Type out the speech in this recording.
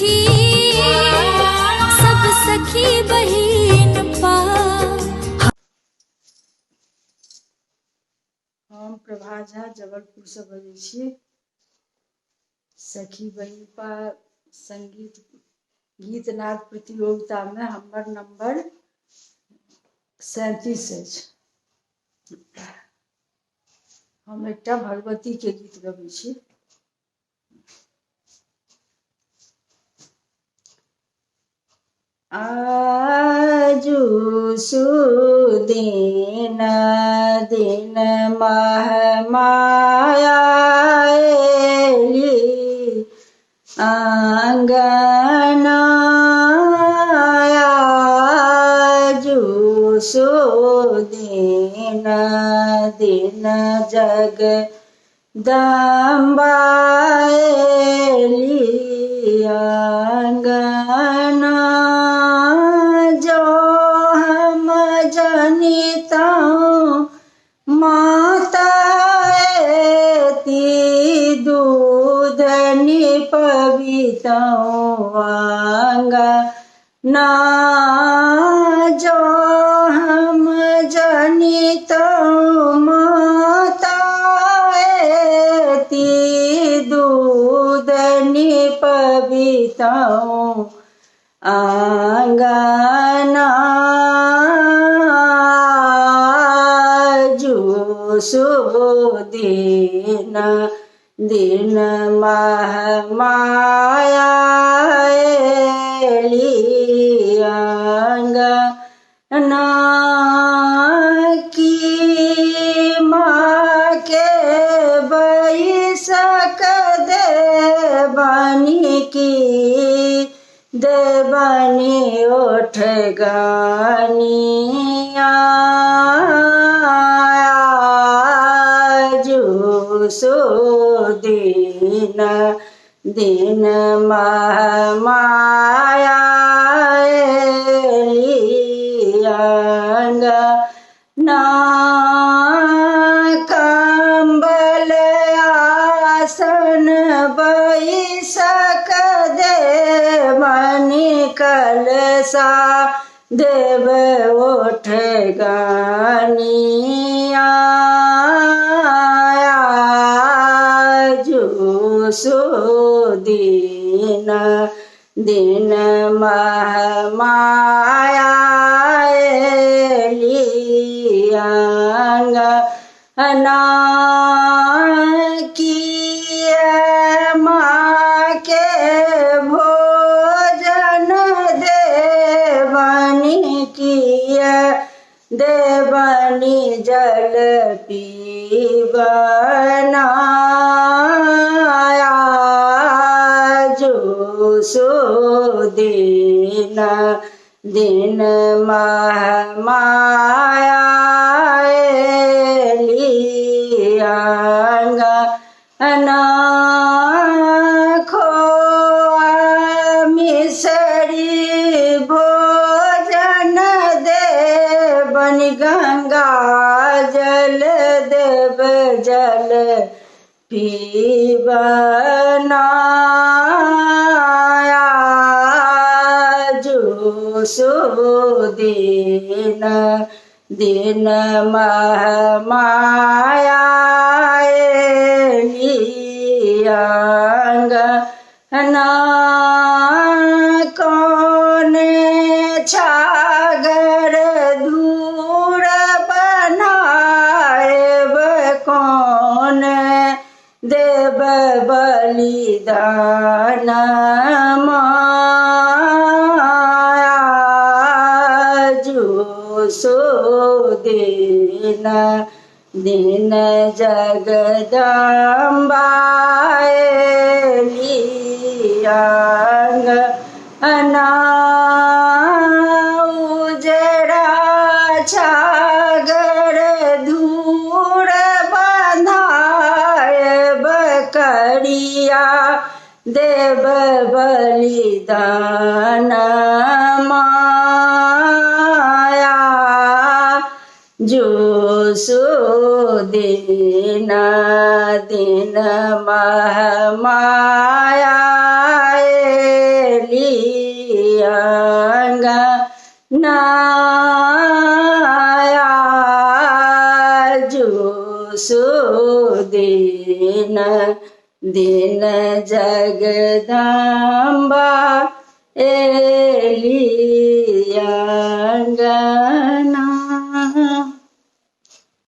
छी सब सखी बहिनपा। हम प्रभा झा जबलपुर से बजै छी। सखी बहिनपा संगीत गीत नाद प्रतियोगिता में हमर नंबर 37 अछि। हम एकटा भगवती के गीत गबै छी। आजु सुदिन दिन महमाया एली आंगना। आजु सुदिन दिन जगदम्बा एली आंगना। जो हम जनितौं माता एती दूध निपबितौं आंगना। जो हम जनितौं माता एती दूध निपबितौं आंगना। आजु सुदिन दिन महमाया एली आंगना। की माँ के बैसक देबनी की देबनी ओठ गानिया। आजु सुदिन दिन महमाया एली आंगना। कंबल आसन बैसक देबनी कलसा देव ओठ गानिया। आजु सुदिन दिन महमाया एली आंगना। किए माँ के भोजन देबनी किए देबनी जल पीबना। आजु सुदिन दिन महमाया एली आंगना। खोआ मिसरी भोजन देबनी गंगा जल देव जल पीबना। आजु सुदिन दिन महमाया एली आंगना। कौन छागर धूर बनाएब कौन देव बलिदान। आजु सुदिन दिन जगदम्बा एली आंगना। उजड़ा छागर धूर बंधाएब करिया देव बलिदान। माया जो सुदिन दिन महमाया जो सुदीन दिन जगदम्बा एली